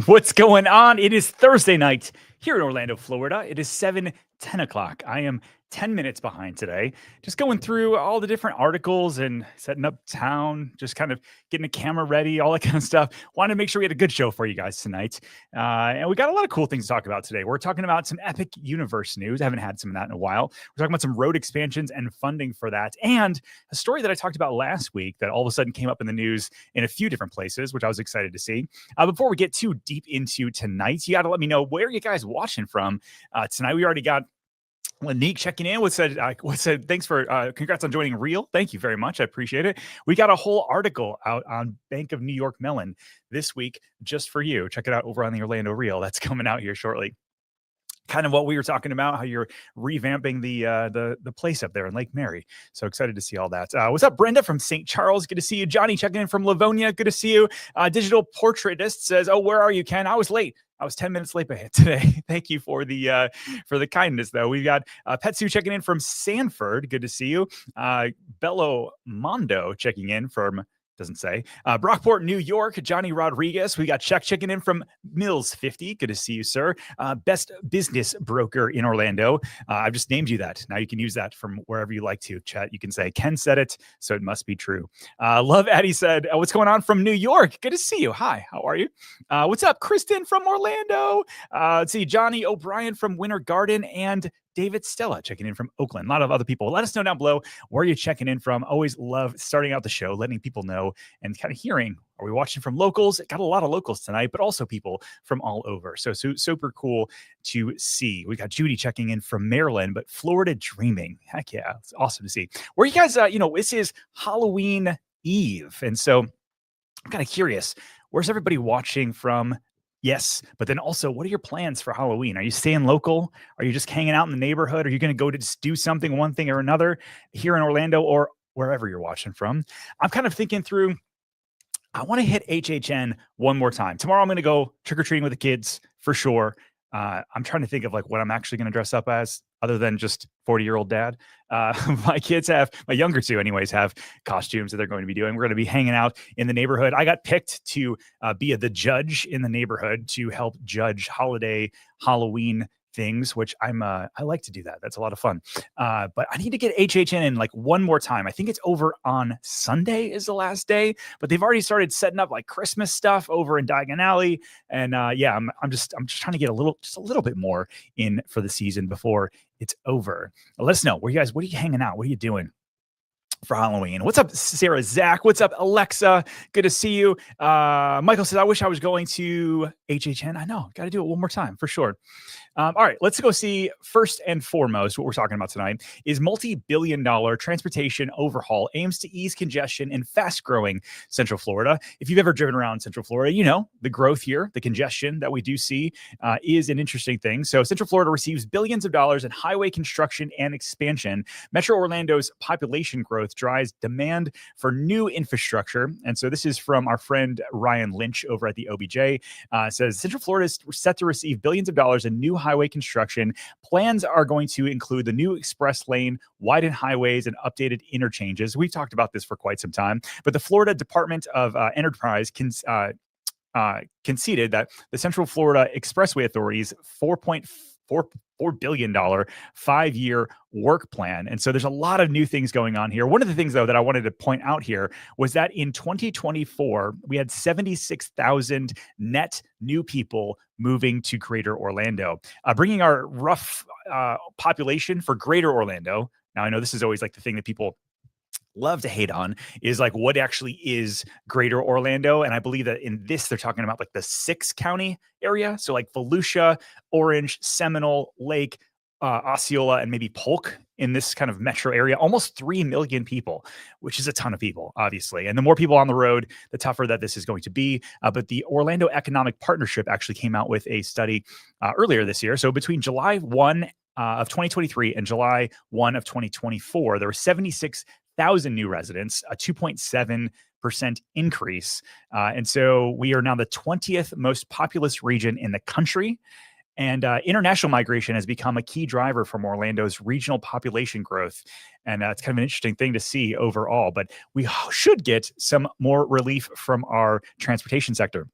What's going on? It is Thursday night here in Orlando, Florida. It is 7:10 o'clock. I am 10 minutes behind today. Just going through all the different articles and setting up town, just kind of getting the camera ready, all that kind of stuff. Wanted to make sure we had a good show for you guys tonight. And we got a lot of cool things to talk about today. We're talking about some epic universe news. I haven't had some of that in a while. We're talking about some road expansions and funding for that. And a story that I talked about last week that all of a sudden came up in the news in a few different places, which I was excited to see. Before we get too deep into tonight, you got to let me know where you guys watching from tonight. We already got Lanique checking in. What said? Thanks for congrats on joining Real. Thank you very much. I appreciate it. We got a whole article out on Bank of New York Mellon this week just for you. Check it out over on the Orlando Real. That's coming out here shortly. Kind of what we were talking about, how you're revamping the place up there in Lake Mary. So excited to see all that. What's up, Brenda from St. Charles? Good to see you. Johnny checking in from Livonia. Good to see you. Digital Portraitist says, "Oh, where are you, Ken? I was late. I was 10 minutes late today." Thank you for the kindness, though. We've got Petsu checking in from Sanford. Good to see you. Bello Mondo checking in from, doesn't say, Brockport, New York. Johnny Rodriguez. We got Chuck checking in from Mills 50. Good to see you, sir. Best business broker in Orlando. I've just named you that. Now you can use that from wherever you like to. Chat, you can say Ken said it, so it must be true. Love Eddie said, what's going on from New York? Good to see you. Hi, how are you? What's up, Kristen from Orlando? Let's see, Johnny O'Brien from Winter Garden and David Stella checking in from Oakland. A lot of other people. Let us know down below where you're checking in from. Always love starting out the show, letting people know and kind of hearing, are we watching from locals? Got a lot of locals tonight, but also people from all over. So super cool to see. We got Judy checking in from Maryland, but Florida dreaming. Heck yeah. It's awesome to see. Where you guys, this is Halloween Eve. And so I'm kind of curious, where's everybody watching from? Yes, but then also, what are your plans for Halloween? Are you staying local? Are you just hanging out in the neighborhood? Are you going to go to just do something, one thing or another here in Orlando or wherever you're watching from? I'm kind of thinking through, I want to hit HHN one more time. Tomorrow I'm going to go trick-or-treating with the kids for sure. I'm trying to think of like what I'm actually going to dress up as other than just 40-year-old dad. My kids my younger two anyways, have costumes that they're going to be doing. We're going to be hanging out in the neighborhood. I got picked to be the judge in the neighborhood to help judge holiday Halloween things, which I like to do that. That's a lot of fun. But I need to get HHN in like one more time. I think it's over on Sunday is the last day, but they've already started setting up like Christmas stuff over in Diagon Alley. And I'm just trying to get a little bit more in for the season before it's over. Let us know what are you hanging out? What are you doing for Halloween? What's up, Sarah? Zach? What's up, Alexa? Good to see you. Michael says, I wish I was going to HHN. I know, got to do it one more time for sure. All right, let's go see first and foremost what we're talking about tonight is multi-billion-dollar transportation overhaul aims to ease congestion in fast-growing Central Florida. If you've ever driven around Central Florida, you know the growth here, the congestion that we do see is an interesting thing. So Central Florida receives billions of dollars in highway construction and expansion. Metro Orlando's population growth drives demand for new infrastructure. And so this is from our friend Ryan Lynch over at the OBJ. Says Central Florida is set to receive billions of dollars in new highway construction. Plans are going to include the new express lane, widened highways, and updated interchanges. We've talked about this for quite some time, but the Florida Department of Enterprise conceded that the Central Florida Expressway Authority's $4.4 billion 5-year work plan. And so there's a lot of new things going on here. One of the things, though, that I wanted to point out here was that in 2024, we had 76,000 net new people moving to Greater Orlando, bringing our rough population for Greater Orlando. Now, I know this is always like the thing that people love to hate on is like what actually is Greater Orlando. And I believe that in this, they're talking about like the 6-county area. So like Volusia, Orange, Seminole, Lake, Osceola, and maybe Polk in this kind of metro area, almost 3 million people, which is a ton of people, obviously. And the more people on the road, the tougher that this is going to be. But the Orlando Economic Partnership actually came out with a study earlier this year. So between July 1 of 2023 and July 1 of 2024, there were 76,000 new residents, a 2.7% increase. And so we are now the 20th most populous region in the country. And international migration has become a key driver from Orlando's regional population growth. And it's kind of an interesting thing to see overall. But we should get some more relief from our transportation sector.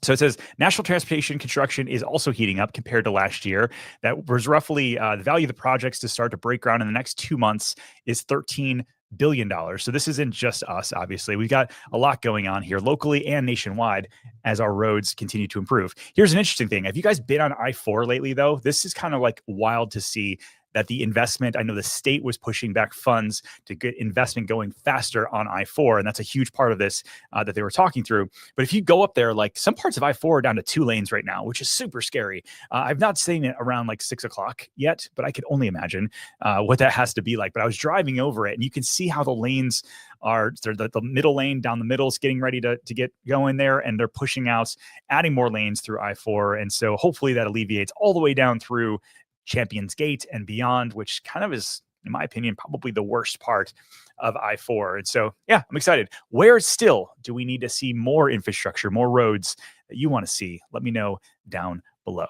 So it says national transportation construction is also heating up compared to last year. That was roughly the value of the projects to start to break ground in the next 2 months is $13 billion. So this isn't just us, obviously. We've got a lot going on here locally and nationwide as our roads continue to improve. Here's an interesting thing. Have you guys been on I-4 lately, though? This is kind of like wild to see that the investment, I know the state was pushing back funds to get investment going faster on I-4, and that's a huge part of this that they were talking through. But if you go up there, like some parts of I-4 are down to 2 lanes right now, which is super scary. I've not seen it around like 6 o'clock yet, but I could only imagine what that has to be like. But I was driving over it, and you can see how the lanes are, the middle lane down the middle is getting ready to get going there, and they're pushing out, adding more lanes through I-4. And so hopefully that alleviates all the way down through Champions Gate and beyond, which kind of is, in my opinion, probably the worst part of I-4. And so, yeah, I'm excited. Where still do we need to see more infrastructure, more roads that you want to see? Let me know down below.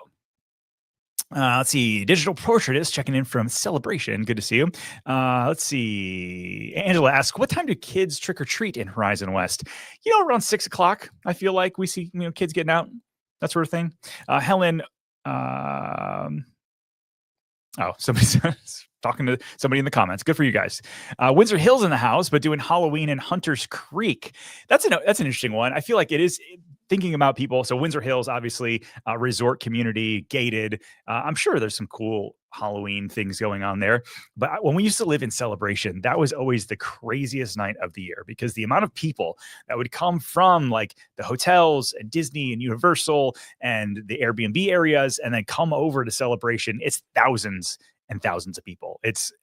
Let's see. Digital Portraitist checking in from Celebration. Good to see you. Let's see. Angela asks, what time do kids trick or treat in Horizon West? Around 6 o'clock. I feel like we see kids getting out, that sort of thing. Helen. Somebody's talking to somebody in the comments. Good for you guys. Windsor Hill's in the house, but doing Halloween in Hunters Creek. That's an interesting one. I feel like it is thinking about people. So Windsor Hills, obviously, resort community, gated. I'm sure there's some cool Halloween things going on there. But when we used to live in Celebration, that was always the craziest night of the year because the amount of people that would come from like the hotels and Disney and Universal and the Airbnb areas and then come over to Celebration, it's thousands and thousands of people. It's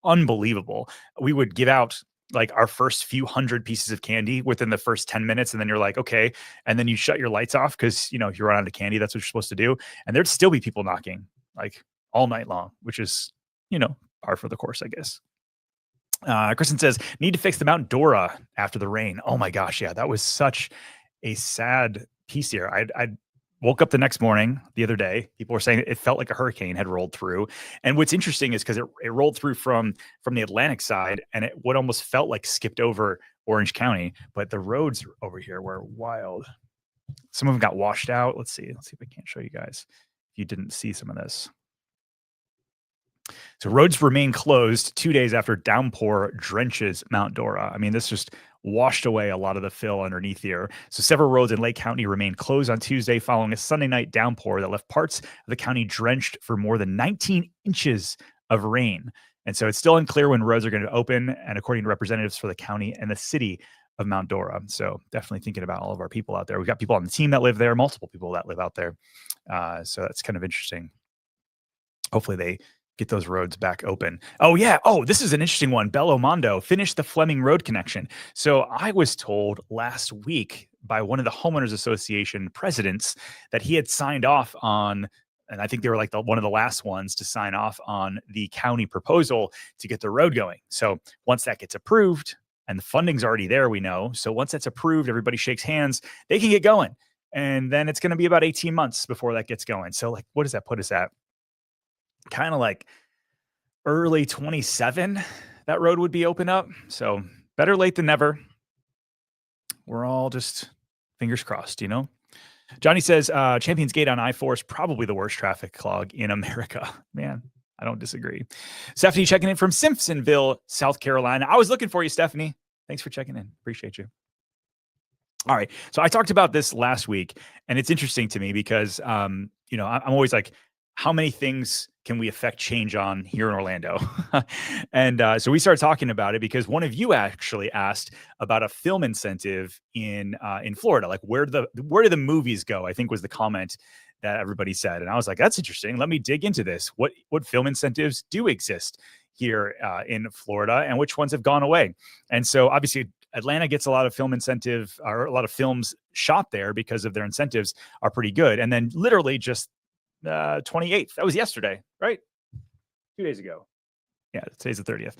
unbelievable. We would give out like our first few hundred pieces of candy within the first 10 minutes. And then you're like, okay. And then you shut your lights off because, if you run out of candy, that's what you're supposed to do. And there'd still be people knocking like all night long, which is, par for the course, I guess. Kristen says, need to fix the Mount Dora after the rain. Oh my gosh. Yeah. That was such a sad piece here. I woke up the next morning, the other day, people were saying it felt like a hurricane had rolled through. And what's interesting is because it rolled through from the Atlantic side, and it would almost felt like skipped over Orange County, but the roads over here were wild. Some of them got washed out. Let's see if I can't show you guys if you didn't see some of this. So roads remain closed 2 days after downpour drenches Mount Dora. I mean, this just washed away a lot of the fill underneath here. So several roads in Lake County remained closed on Tuesday following a Sunday night downpour that left parts of the county drenched for more than 19 inches of rain. And so it's still unclear when roads are going to open, and according to representatives for the county and the city of Mount Dora. So definitely thinking about all of our people out there. We've got people on the team that live there, multiple people that live out there. So that's kind of interesting. Hopefully they get those roads back open. Oh, yeah. Oh, this is an interesting one. Belo Mondo finished the Fleming Road connection. So I was told last week by one of the Homeowners Association presidents that he had signed off on, and I think they were like one of the last ones to sign off on the county proposal to get the road going. So once that gets approved, and the funding's already there, we know. So once that's approved, everybody shakes hands, they can get going. And then it's going to be about 18 months before that gets going. So like, what does that put us at? Kind of like early 27, that road would be open up. So better late than never. We're all just fingers crossed, Johnny says Champions Gate on I-4 is probably the worst traffic clog in America. Man, I don't disagree. Stephanie checking in from Simpsonville, South Carolina. I was looking for you, Stephanie. Thanks for checking in. Appreciate you. All right. So I talked about this last week, and it's interesting to me because, I'm always like, how many things can we affect change on here in Orlando? And so we started talking about it because one of you actually asked about a film incentive in Florida. Like where do the movies go? I think was the comment that everybody said. And I was like, that's interesting. Let me dig into this. What film incentives do exist here in Florida and which ones have gone away? And so obviously Atlanta gets a lot of film incentive, or a lot of films shot there because of their incentives are pretty good. And then literally just 28th. That was yesterday, right? 2 days ago. Yeah, today's the 30th.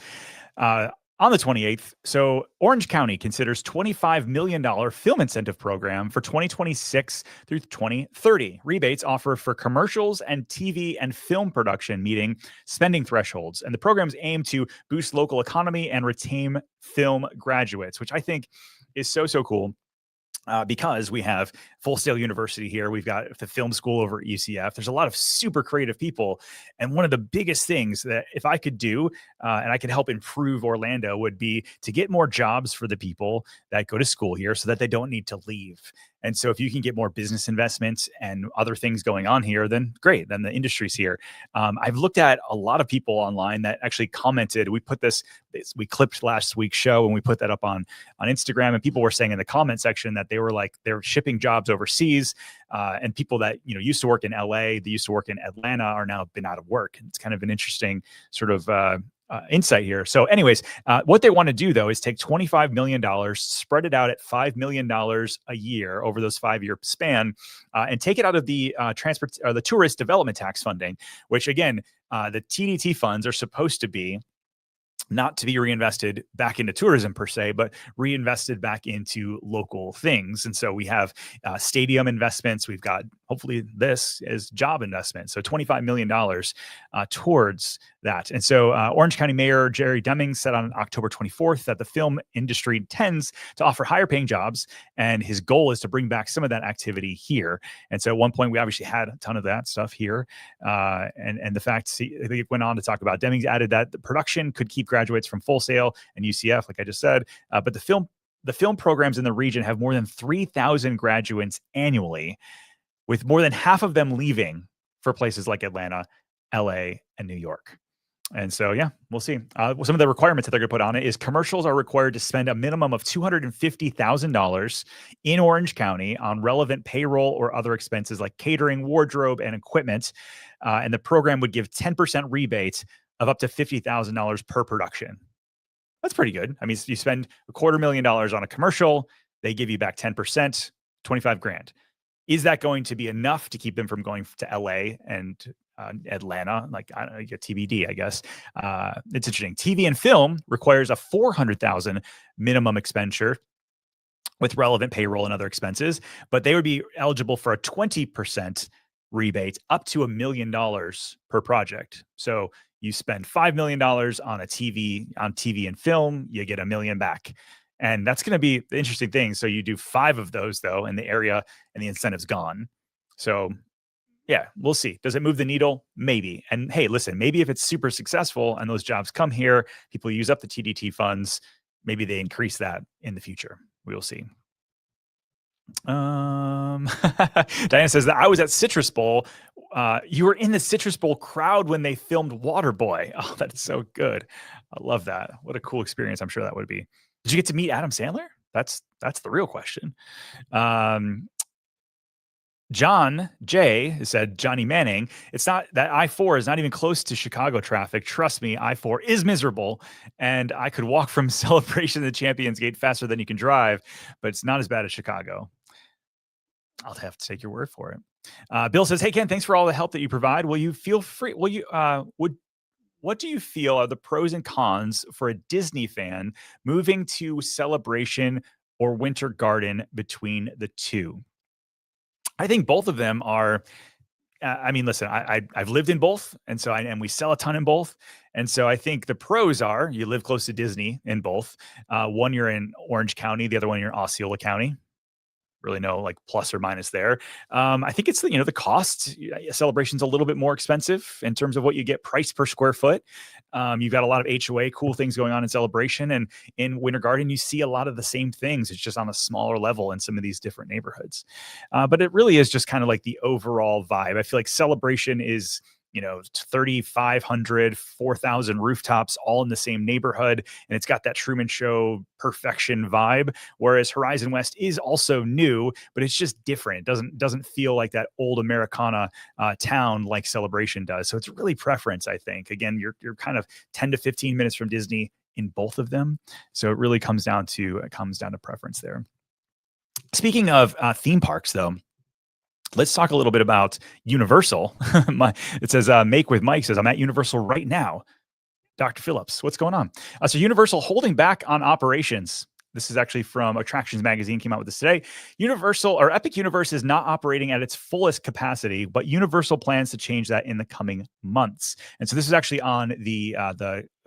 On the 28th, so Orange County considers $25 million film incentive program for 2026 through 2030. Rebates offered for commercials and TV and film production meeting spending thresholds. And the programs aim to boost local economy and retain film graduates, which I think is so cool. because we have Full Sail University here. We've got the film school over at UCF. There's a lot of super creative people. And one of the biggest things that if I could do and I could help improve Orlando would be to get more jobs for the people that go to school here so that they don't need to leave. And so if you can get more business investments and other things going on here, then great. Then the industry's here. I've looked at a lot of people online that actually commented. We put this we clipped last week's show and we put that up on Instagram, and people were saying in the comment section that they were shipping jobs overseas, and people that used to work in LA, they used to work in Atlanta, are now been out of work. It's kind of an interesting sort of insight here. So anyways, what they want to do though is take $25 million, spread it out at $5 million a year over those 5-year span, and take it out of the the tourist development tax funding, which again, the TDT funds are supposed to be not to be reinvested back into tourism per se, but reinvested back into local things. And so we have stadium investments. We've got, hopefully this is job investment. So $25 million towards that. And so Orange County Mayor Jerry Deming said on October 24th that the film industry tends to offer higher paying jobs, and his goal is to bring back some of that activity here. And so at one point we obviously had a ton of that stuff here. And the fact he went on to talk about, Demings added that the production could keep graduates from Full Sail and UCF, like I just said, but the film programs in the region have more than 3,000 graduates annually, with more than half of them leaving for places like Atlanta, LA, and New York. And so, yeah, we'll see. Some of the requirements that they're going to put on it is commercials are required to spend a minimum of $250,000 in Orange County on relevant payroll or other expenses like catering, wardrobe, and equipment. And the program would give 10% rebate of up to $50,000 per production. That's pretty good. I mean, you spend $250,000 on a commercial, they give you back 10%, 25 grand. Is that going to be enough to keep them from going to LA and Atlanta? Like, I don't know, TBD, I guess. It's interesting. TV and film requires a $400,000 minimum expenditure with relevant payroll and other expenses, but they would be eligible for a 20% rebate up to $1 million per project. So you spend $5 million on TV and film, you get $1 million back. And that's going to be the interesting thing. So you do 5 of those though in the area and the incentive's gone. So yeah, we'll see. Does it move the needle? Maybe. And hey, listen, maybe if it's super successful and those jobs come here, people use up the TDT funds, maybe they increase that in the future. We will see. Diana says that I was at Citrus Bowl. You were in the Citrus Bowl crowd when they filmed Waterboy. Oh, that's so good. I love that. What a cool experience I'm sure that would be. Did you get to meet Adam Sandler? That's the real question. John J said, Johnny Manning, it's not that I-4 is not even close to Chicago traffic. Trust me, I-4 is miserable. And I could walk from Celebration to the Champions Gate faster than you can drive, but it's not as bad as Chicago. I'll have to take your word for it. Bill says, hey, Ken, thanks for all the help that you provide. Will you feel free? What do you feel are the pros and cons for a Disney fan moving to Celebration or Winter Garden between the two? I think both of them are, I mean, listen, I've lived in both. And so, and we sell a ton in both. And so I think the pros are you live close to Disney in both. One, you're in Orange County. The other one, you're in Osceola County. Really no like plus or minus there. I think it's the cost. Celebration's a little bit more expensive in terms of what you get price per square foot. You've got a lot of HOA cool things going on in Celebration, and in Winter Garden you see a lot of the same things. It's just on a smaller level in some of these different neighborhoods. But it really is just kind of like the overall vibe. I feel like Celebration is 3,500, 4,000 rooftops all in the same neighborhood. And it's got that Truman Show perfection vibe. Whereas Horizon West is also new, but it's just different. It doesn't feel like that old Americana town like Celebration does. So it's really preference, I think. Again, you're kind of 10 to 15 minutes from Disney in both of them. So it really comes down to preference there. Speaking of theme parks, though, let's talk a little bit about Universal. It says, Make with Mike says, I'm at Universal right now. Dr. Phillips, what's going on? So Universal holding back on operations. This is actually from Attractions Magazine, came out with this today. Epic Universe is not operating at its fullest capacity, but Universal plans to change that in the coming months. And so this is actually on the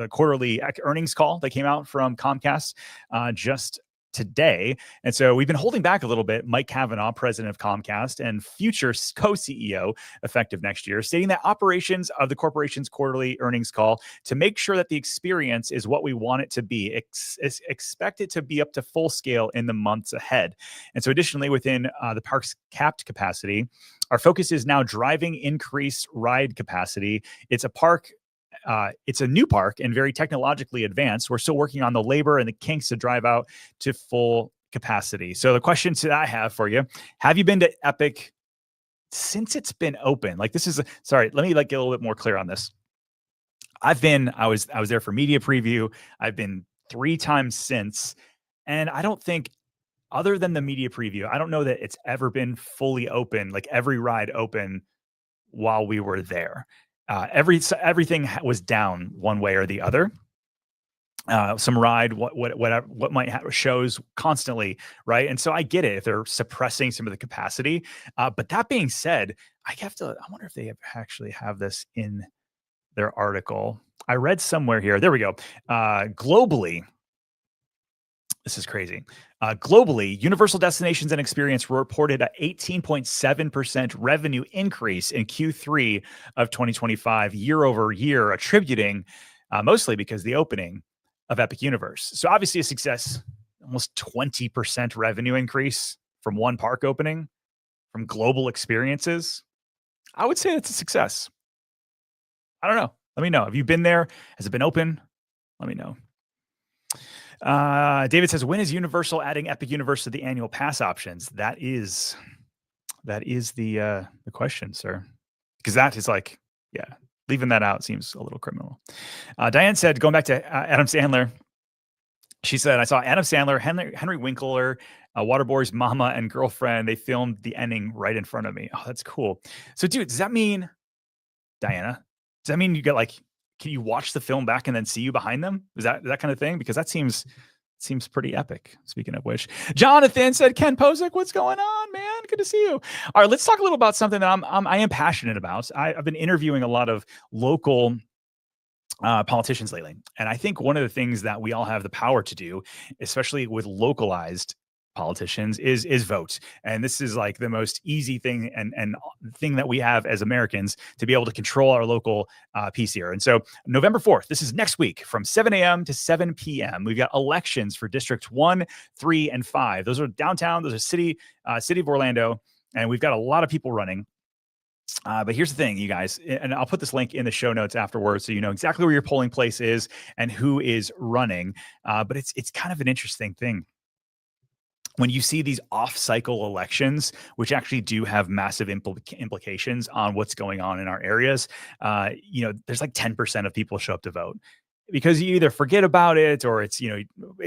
quarterly earnings call that came out from Comcast just today. And so we've been holding back a little bit. Mike Cavanaugh, president of Comcast and future co-CEO effective next year, stating that operations of the corporation's quarterly earnings call to make sure that the experience is what we want it to be. Expect it to be up to full scale in the months ahead. And so additionally, within the park's capped capacity, our focus is now driving increased ride capacity. It's a new park and very technologically advanced. We're still working on the labor and the kinks to drive out to full capacity. So the questions that I have for you: have you been to Epic since it's been open? Like, this is sorry, let me get a little bit more clear on this. I was there for media preview. I've been 3 times since, and I don't think, other than the media preview, I don't know that it's ever been fully open, like every ride open while we were there. Everything was down one way or the other. Some ride, what might have shows constantly, right? And so I get it if they're suppressing some of the capacity. But that being said, I wonder if they actually have this in their article. I read somewhere here. There we go. Globally, this is crazy. Globally, Universal Destinations and Experience reported a 18.7% revenue increase in Q3 of 2025 year over year, attributing mostly because the opening of Epic Universe. So obviously a success, almost 20% revenue increase from one park opening, from global experiences. I would say it's a success. I don't know. Let me know. Have you been there? Has it been open? Let me know. David says, when is Universal adding Epic Universe to the annual pass options? That is the question, sir. Because that is leaving that out seems a little criminal. Diane said, going back to Adam Sandler, she said, I saw Adam Sandler, Henry Winkler, Waterboy's mama and girlfriend. They filmed the ending right in front of me. Oh, that's cool. So, dude, does that mean, Diana, does that mean you get can you watch the film back and then see you behind them? Is that kind of thing? Because that seems pretty epic. Speaking of which, Jonathan said, Ken Posick, what's going on, man? Good to see you. All right, let's talk a little about something that I am passionate about. I've been interviewing a lot of local politicians lately, and I think one of the things that we all have the power to do, especially with localized politicians, is vote. And this is like the most easy thing and thing that we have as Americans to be able to control our local piece here. And so November 4th, this is next week from 7 a.m. to 7 p.m. We've got elections for District 1, 3, and 5. Those are downtown. Those are city of Orlando. And we've got a lot of people running. But here's the thing, you guys, and I'll put this link in the show notes afterwards so you know exactly where your polling place is and who is running. But it's kind of an interesting thing when you see these off-cycle elections, which actually do have massive implications on what's going on in our areas. There's like 10% of people show up to vote because you either forget about it or it's,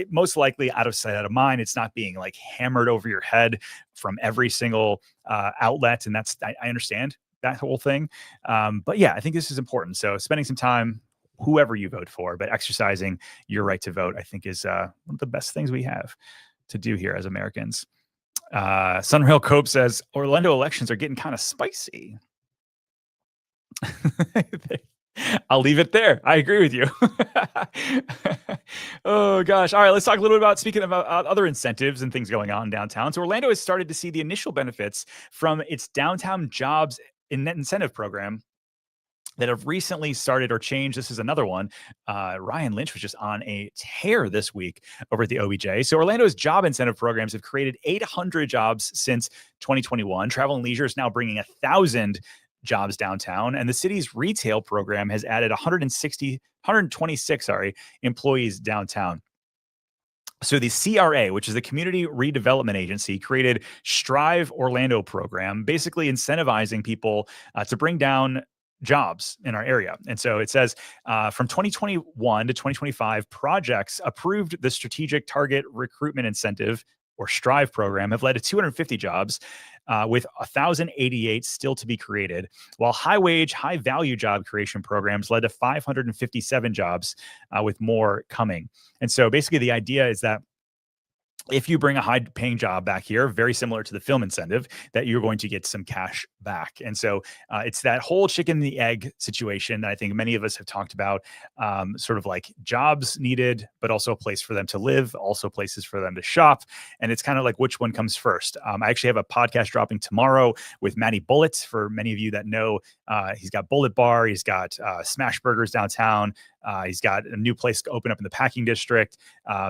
most likely out of sight, out of mind. It's not being like hammered over your head from every single outlet. And I understand that whole thing. But yeah, I think this is important. So spending some time, whoever you vote for, but exercising your right to vote, I think is one of the best things we have to do here as Americans. Sunrail Cope says, Orlando elections are getting kind of spicy. I'll leave it there. I agree with you. Oh, gosh. All right, let's talk a little bit about, speaking about other incentives and things going on downtown. So Orlando has started to see the initial benefits from its downtown jobs incentive program that have recently started or changed. This is another one. Ryan Lynch was just on a tear this week over at the OBJ. So Orlando's job incentive programs have created 800 jobs since 2021. Travel and Leisure is now bringing 1,000 jobs downtown, and the city's retail program has added 126 employees downtown. So the CRA, which is the Community Redevelopment Agency, created Strive Orlando program, basically incentivizing people to bring down jobs in our area. And so it says from 2021 to 2025, projects approved the Strategic Target Recruitment Incentive, or STRIVE program, have led to 250 jobs, with 1,088 still to be created, while high-wage, high-value job creation programs led to 557 jobs, with more coming. And so basically the idea is that if you bring a high paying job back here, very similar to the film incentive, that you're going to get some cash back. And so it's that whole chicken and the egg situation that I think many of us have talked about, sort of like jobs needed, but also a place for them to live, also places for them to shop. And it's kind of like which one comes first. I actually have a podcast dropping tomorrow with Matty Bullet. For many of you that know, he's got Bullet Bar, he's got Smash Burgers downtown. He's got a new place to open up in the packing district.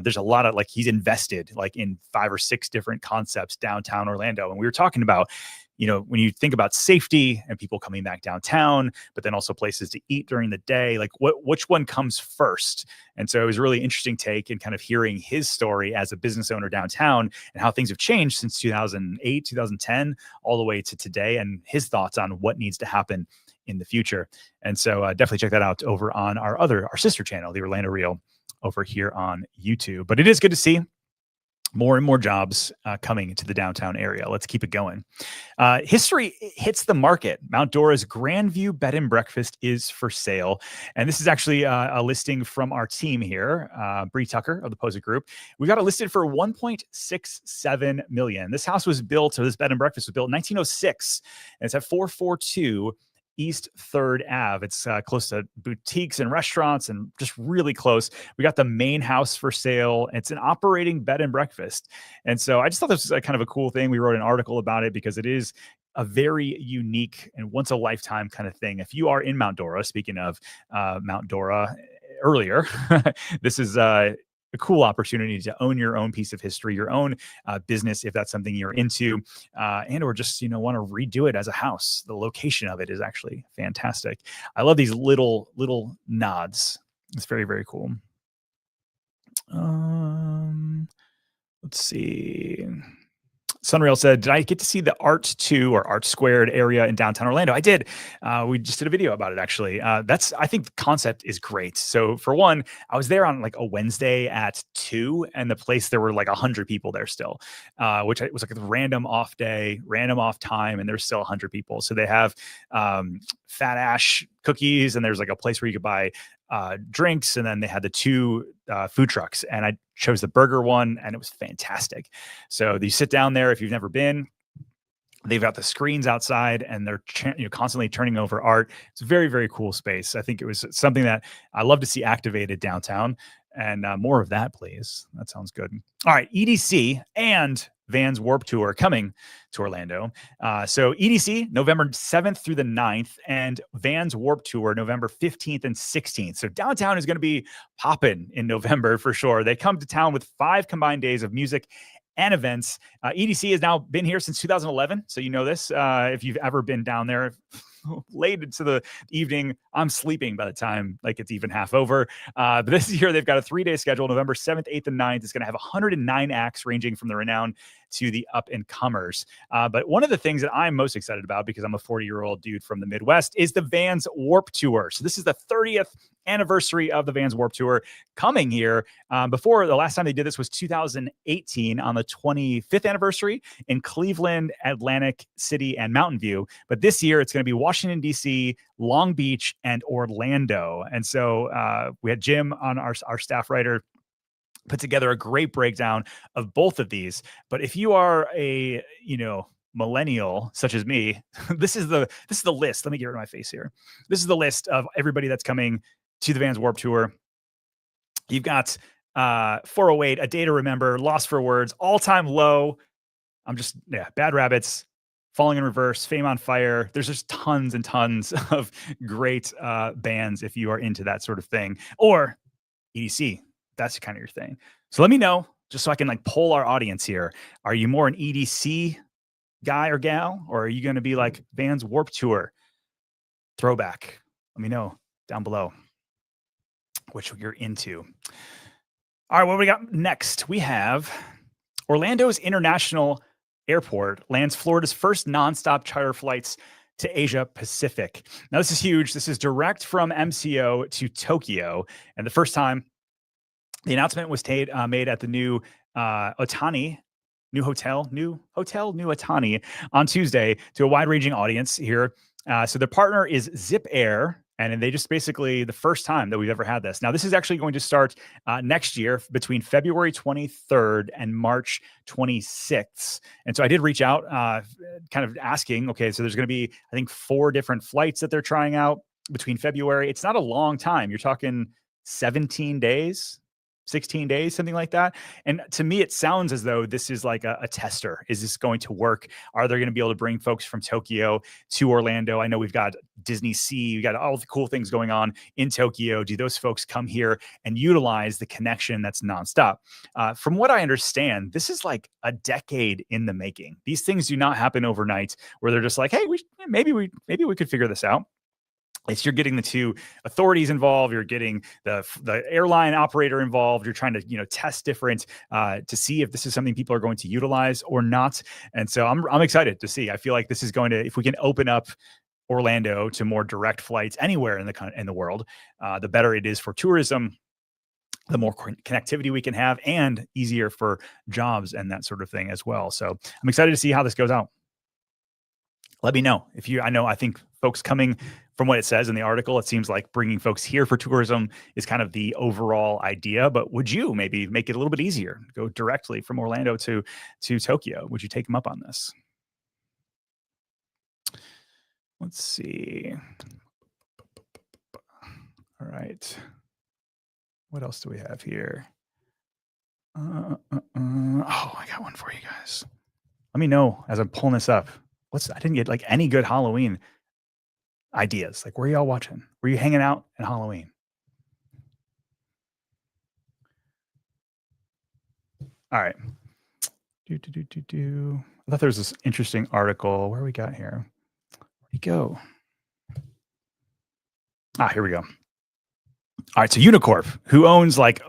There's a lot of he's invested in 5 or 6 different concepts downtown Orlando. And we were talking about, when you think about safety and people coming back downtown, but then also places to eat during the day, which one comes first? And so it was a really interesting take and kind of hearing his story as a business owner downtown and how things have changed since 2008, 2010, all the way to today, and his thoughts on what needs to happen in the future. And so definitely check that out over on our sister channel, the Orlando Reel, over here on YouTube. But it is good to see more and more jobs coming into the downtown area. Let's keep it going. History hits the market. Mount Dora's Grandview Bed and Breakfast is for sale. And this is actually a listing from our team here, Bree Tucker of the Posit Group. We got it listed for $1.67 million. This house was built, or this bed and breakfast was built in 1906. And it's at 442 East 3rd Ave. It's close to boutiques and restaurants and just really close. We got the main house for sale. It's an operating bed and breakfast. And so I just thought this was kind of a cool thing. We wrote an article about it because it is a very unique and once a lifetime kind of thing. If you are in Mount Dora, speaking of Mount Dora earlier, this is a cool opportunity to own your own piece of history, your own business, if that's something you're into, and or just want to redo it as a house. The location of it is actually fantastic. I love these little nods. It's very, very cool. Let's see. Sunrail said, did I get to see the Art 2 or Art Squared area in downtown Orlando? I did. We just did a video about it, actually. I think the concept is great. So for one, I was there on a Wednesday at 2, and the place, there were 100 people there still, which was a random off day, random off time, and there's still 100 people. So they have Fat Ash cookies, and there's a place where you could buy drinks, and then they had the 2 food trucks, and I chose the burger one, and it was fantastic. So you sit down there if you've never been. They've got the screens outside, and they're constantly turning over art. It's a very, very cool space. I think it was something that I love to see activated downtown, and more of that, please. That sounds good. All right, EDC and Vans Warped Tour coming to Orlando. So EDC, November 7th through the 9th, and Vans Warped Tour, November 15th and 16th. So downtown is going to be popping in November for sure. They come to town with 5 combined days of music and events. EDC has now been here since 2011. So you know this. If you've ever been down there late into the evening, I'm sleeping by the time it's even half over. But this year they've got a 3-day schedule. November 7th, 8th, and 9th. It's going to have 109 acts ranging from the renowned to the up and comers. But one of the things that I'm most excited about, because I'm a 40-year-old dude from the Midwest, is the Vans Warped Tour. So this is the 30th anniversary of the Vans Warped Tour coming here. Before, the last time they did this was 2018 on the 25th anniversary in Cleveland, Atlantic City, and Mountain View. But this year it's going to be Washington, D.C., Long Beach, and Orlando. And so we had Jim on our staff writer put together a great breakdown of both of these. But if you are a millennial such as me, this is the list. Let me get rid of my face here. This is the list of everybody that's coming to the Vans Warped Tour. You've got 408, A Day to Remember, Lost for Words, All Time Low. Bad Rabbits, Falling in Reverse, Fame on Fire. There's just tons and tons of great bands if you are into that sort of thing. Or EDC, that's kind of your thing. So let me know, just so I can poll our audience here. Are you more an EDC guy or gal, or are you going to be Vans Warped Tour throwback? Let me know down below which you're into. All right, what do we got next? We have Orlando's International Airport lands Florida's first nonstop charter flights to Asia Pacific. Now, this is huge. This is direct from MCO to Tokyo. And the first time the announcement was made at the new Otani, new hotel, new Otani on Tuesday to a wide-ranging audience here. So the partner is Zip Air, And they just basically the first time that we've ever had this. Now, this is actually going to start next year between February 23rd and March 26th. And so I did reach out, kind of asking, okay, so there's going to be, I think, 4 different flights that they're trying out between February. It's not a long time. You're talking 17 days, 16 days, something like that. And to me, it sounds as though this is like a tester. Is this going to work? Are they going to be able to bring folks from Tokyo to Orlando? I know we've got Disney Sea, we got all the cool things going on in Tokyo. Do those folks come here and utilize the connection that's nonstop? From what I understand, this is like a decade in the making. These things do not happen overnight where they're just like, hey, maybe we could figure this out. You're getting the 2 authorities involved. You're getting the airline operator involved. You're trying to test different to see if this is something people are going to utilize or not. And so I'm excited to see. I feel like this is going to, if we can open up Orlando to more direct flights anywhere in the world, the better it is for tourism. The more connectivity we can have, and easier for jobs and that sort of thing as well. So I'm excited to see how this goes out. Let me know if you, I think folks coming from what it says in the article, it seems like bringing folks here for tourism is kind of the overall idea, but would you maybe make it a little bit easier, go directly from Orlando to Tokyo? Would you take them up on this? Let's see. All right. What else do we have here? Oh, I got one for you guys. Let me know as I'm pulling this up. I didn't get like any good Halloween ideas. Like, where are y'all watching? Were you hanging out at Halloween? All right. I thought there was this interesting article. Where we got here? Where'd he go? Here we go. All right. So Unicorp, who owns like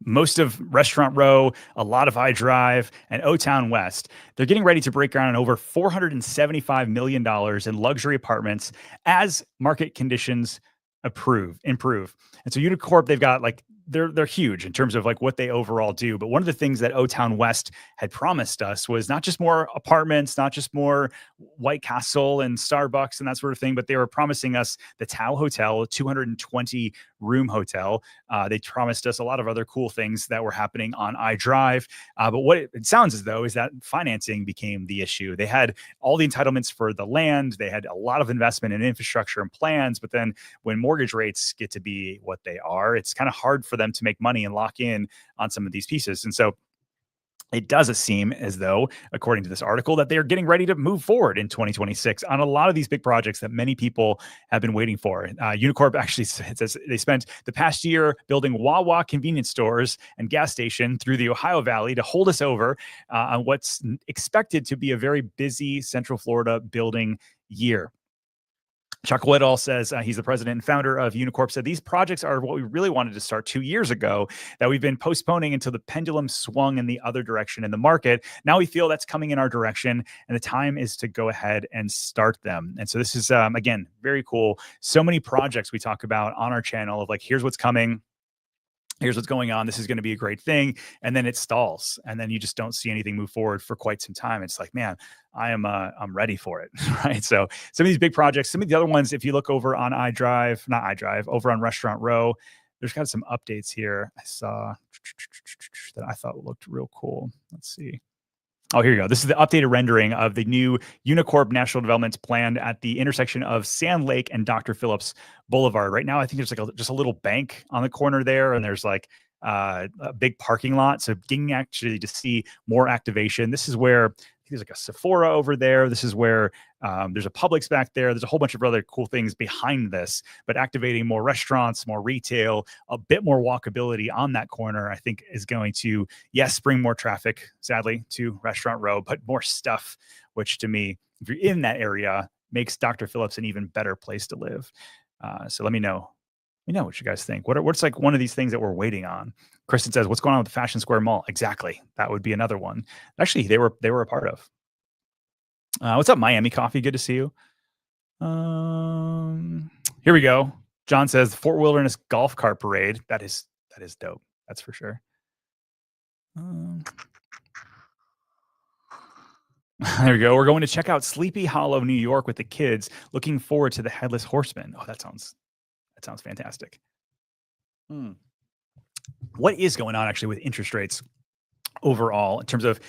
most of Restaurant Row, a lot of iDrive, and O-Town West, they're getting ready to break ground on over $475 million in luxury apartments as market conditions improve. And so Unicorp, they've got like they're huge in terms of like what they overall do. But one of the things that O-Town West had promised us was not just more apartments, not just more White Castle and Starbucks and that sort of thing, but they were promising us the Tao Hotel, a 220 room hotel. They promised us a lot of other cool things that were happening on iDrive. But what it sounds as though is that financing became the issue. They had all the entitlements for the land. They had a lot of investment in infrastructure and plans. But then when mortgage rates get to be what they are, it's kind of hard for them to make money and lock in on some of these pieces. And so it does seem as though, according to this article, that they are getting ready to move forward in 2026 on a lot of these big projects that many people have been waiting for. Unicorp actually says they spent the past year building Wawa convenience stores and gas station through the Ohio Valley to hold us over on what's expected to be a very busy Central Florida building year. Chuck Whitall says he's the president and founder of Unicorp, said these projects are what we really wanted to start 2 years ago that we've been postponing until the pendulum swung in the other direction in the market. Now we feel that's coming in our direction and the time is to go ahead and start them. And so this is, again, very cool. So many projects we talk about on our channel of like, here's what's coming. Here's what's going on. This is going to be a great thing. And then it stalls. And then you just don't see anything move forward for quite some time. It's like, man, I'm ready for it. Right. So some of these big projects, some of the other ones, if you look over on over on Restaurant Row, there's got some updates here. I saw that I thought looked real cool. Let's see. Oh, here you go. This is the updated rendering of the new Unicorp National Development Plan at the intersection of Sand Lake and Dr. Phillips Boulevard. Right now, I think there's like just a little bank on the corner there, and there's like a big parking lot. So getting actually to see more activation. This is where there's like a Sephora over there. This is where there's a Publix back there. There's a whole bunch of other cool things behind this, but activating more restaurants, more retail, a bit more walkability on that corner, I think is going to, yes, bring more traffic, sadly, to Restaurant Row, but more stuff, which to me, if you're in that area, makes Dr. Phillips an even better place to live. So let me know. Let me know what you guys think. What's like one of these things that we're waiting on? Kristen says, what's going on with the Fashion Square Mall? Exactly. That would be another one. Actually, they were a part of. What's up, Miami Coffee? Good to see you. Here we go. John says Fort Wilderness Golf Cart Parade. That is dope. That's for sure. There we go. We're going to check out Sleepy Hollow, New York with the kids. Looking forward to the Headless Horseman. Oh, that sounds That sounds fantastic. Hmm. What is going on actually with interest rates overall in terms of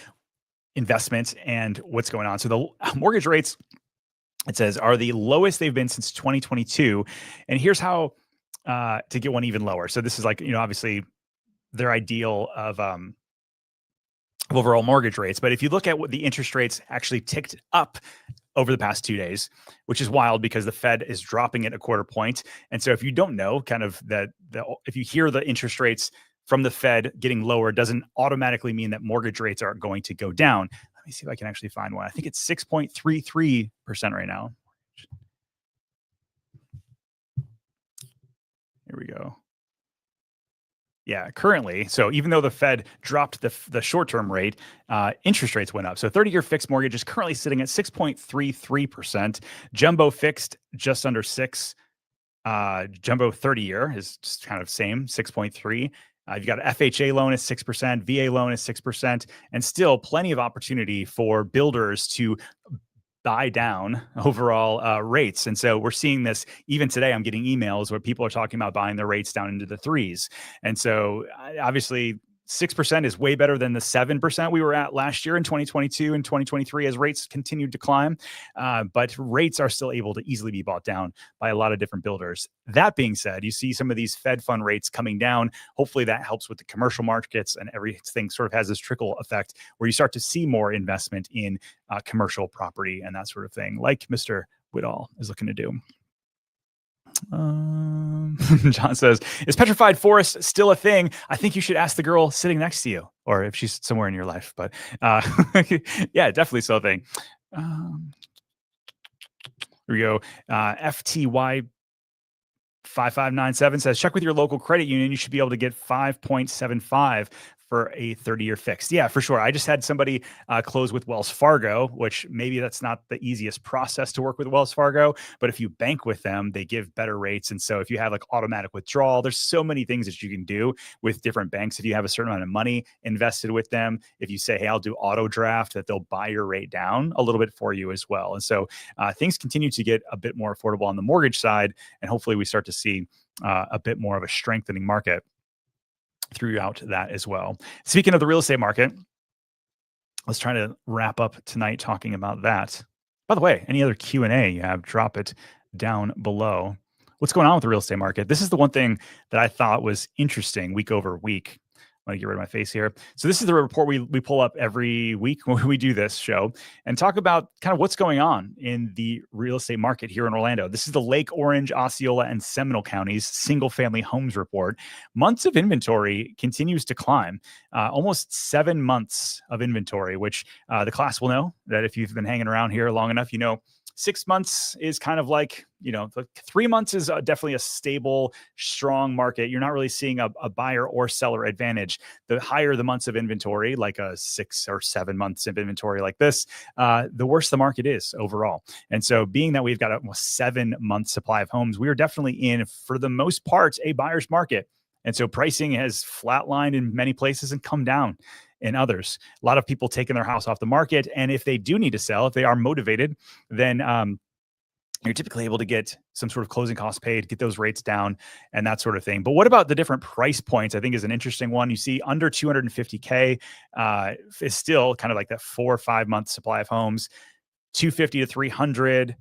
investments and what's going on? So the mortgage rates, it says, are the lowest they've been since 2022. And here's how to get one even lower. So this is like, obviously their ideal of overall mortgage rates. But if you look at what the interest rates actually ticked up over the past 2 days, which is wild because the Fed is dropping it a quarter point. And so if you don't know kind of if you hear the interest rates from the Fed getting lower, it doesn't automatically mean that mortgage rates are going to go down. Let me see if I can actually find one. I think it's 6.33% right now. Here we go. Yeah, currently. So even though the Fed dropped the short-term rate, interest rates went up. So 30-year fixed mortgage is currently sitting at 6.33%. Jumbo fixed just under 6. Jumbo 30-year is just kind of same, 6.3. You've got FHA loan is 6%, VA loan is 6%, and still plenty of opportunity for builders to buy down overall rates. And so we're seeing this even today. I'm getting emails where people are talking about buying their rates down into the threes. And so obviously 6% is way better than the 7% we were at last year in 2022 and 2023 as rates continued to climb. But rates are still able to easily be bought down by a lot of different builders. That being said, you see some of these Fed fund rates coming down. Hopefully that helps with the commercial markets, and everything sort of has this trickle effect where you start to see more investment in commercial property and that sort of thing, like Mr. Whitall is looking to do. John says, is petrified forest still a thing? I think you should ask the girl sitting next to you, or if she's somewhere in your life. But yeah, definitely still a thing. Here we go. FTY 5597 says, check with your local credit union. You should be able to get 5.75 for a 30-year fixed. Yeah, for sure. I just had somebody close with Wells Fargo, which maybe that's not the easiest process to work with Wells Fargo, but if you bank with them, they give better rates. And so if you have like automatic withdrawal, there's so many things that you can do with different banks. If you have a certain amount of money invested with them, if you say, hey, I'll do auto draft, that they'll buy your rate down a little bit for you as well. And so things continue to get a bit more affordable on the mortgage side, and hopefully we start to see a bit more of a strengthening market throughout that as well. Speaking of the real estate market, let's try to wrap up tonight talking about that. By the way, any other Q&A you have, drop it down below. What's going on with the real estate market? This is the one thing that I thought was interesting week over week. I'm going to get rid of my face here. So this is the report we pull up every week when we do this show and talk about kind of what's going on in the real estate market here in Orlando. This is the Lake Orange, Osceola, and Seminole counties single-family homes report. Months of inventory continues to climb, almost 7 months of inventory, which the class will know that if you've been hanging around here long enough, 6 months is kind of like, 3 months is definitely a stable, strong market. You're not really seeing a buyer or seller advantage. The higher the months of inventory, like a 6 or 7 months of inventory like this, the worse the market is overall. And so being that we've got a 7-month supply of homes, we are definitely in, for the most part, a buyer's market. And so pricing has flatlined in many places and come down in others. A lot of people taking their house off the market. And if they do need to sell, if they are motivated, then you're typically able to get some sort of closing costs paid, get those rates down and that sort of thing. But what about the different price points? I think is an interesting one. You see under 250K is still kind of like that 4 or 5 month supply of homes, 250 to 300.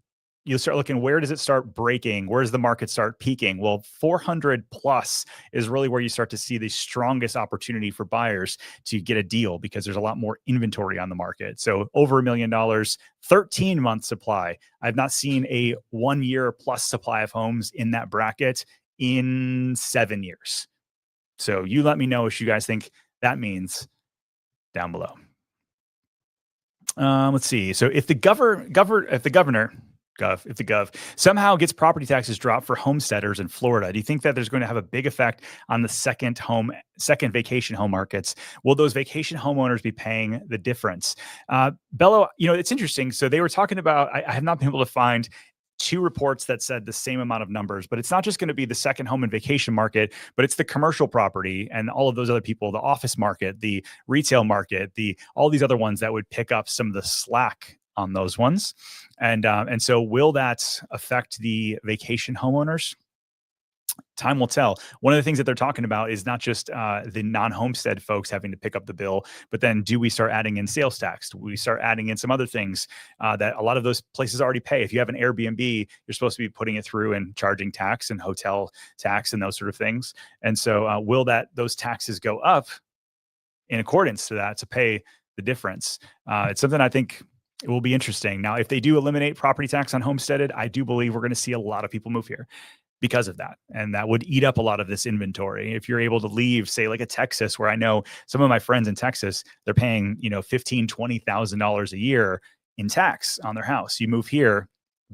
You'll start looking, where does it start breaking? Where does the market start peaking? Well, 400 plus is really where you start to see the strongest opportunity for buyers to get a deal because there's a lot more inventory on the market. So over $1 million, 13-month supply. I've not seen a 1 year plus supply of homes in that bracket in 7 years. So you let me know what you guys think that means down below. Let's see. So if the governor somehow gets property taxes dropped for homesteaders in Florida, do you think that there's going to have a big effect on the second vacation home markets? Will those vacation homeowners be paying the difference? Bello, it's interesting. So they were talking about, I have not been able to find 2 reports that said the same amount of numbers, but it's not just going to be the second home and vacation market, but it's the commercial property and all of those other people, the office market, the retail market, all these other ones that would pick up some of the slack on those ones. And so will that affect the vacation homeowners? Time will tell. One of the things that they're talking about is not just the non-homestead folks having to pick up the bill, but then do we start adding in sales tax? Do we start adding in some other things that a lot of those places already pay? If you have an Airbnb, you're supposed to be putting it through and charging tax and hotel tax and those sort of things. And so, will that those taxes go up in accordance to that to pay the difference? It's something I think it will be interesting. Now, if they do eliminate property tax on homesteaded, I do believe we're going to see a lot of people move here because of that. And that would eat up a lot of this inventory. If you're able to leave, say like a Texas, where I know some of my friends in Texas, they're paying, $15,000, $20,000 a year in tax on their house. You move here,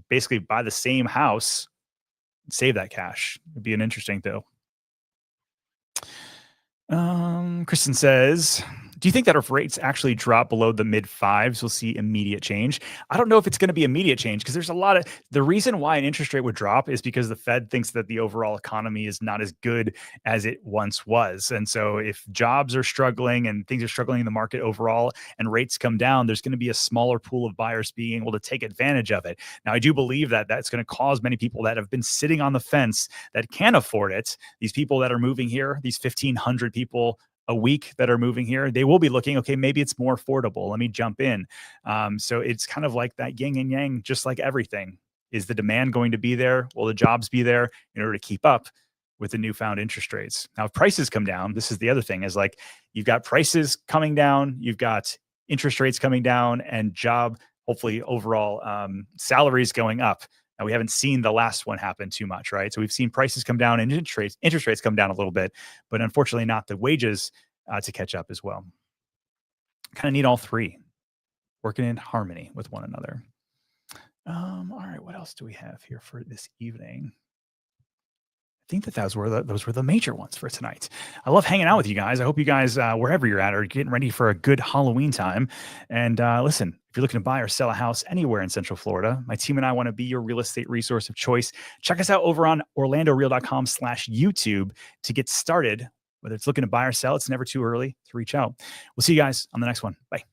basically buy the same house, save that cash. It'd be an interesting though. Kristen says, do you think that if rates actually drop below the mid fives, we'll see immediate change? I don't know if it's going to be immediate change because there's a lot of the reason why an interest rate would drop is because the Fed thinks that the overall economy is not as good as it once was. And so if jobs are struggling and things are struggling in the market overall and rates come down, there's going to be a smaller pool of buyers being able to take advantage of it. Now, I do believe that that's going to cause many people that have been sitting on the fence that can afford it. These people that are moving here, these 1,500 people a week that are moving here, they will be looking, okay, maybe it's more affordable. Let me jump in. So it's kind of like that yin and yang, just like everything. Is the demand going to be there? Will the jobs be there in order to keep up with the newfound interest rates? Now, if prices come down, this is the other thing is like you've got prices coming down, you've got interest rates coming down, and hopefully overall salaries going up. Now, we haven't seen the last one happen too much, right? So we've seen prices come down and interest rates come down a little bit, but unfortunately not the wages to catch up as well. Kind of need all three working in harmony with one another. All right, what else do we have here for this evening? I think that those were the major ones for tonight. I love hanging out with you guys. I hope you guys, wherever you're at, are getting ready for a good Halloween time. And listen, if you're looking to buy or sell a house anywhere in Central Florida, my team and I want to be your real estate resource of choice. Check us out over on orlandoreal.com/YouTube to get started. Whether it's looking to buy or sell, it's never too early to reach out. We'll see you guys on the next one. Bye.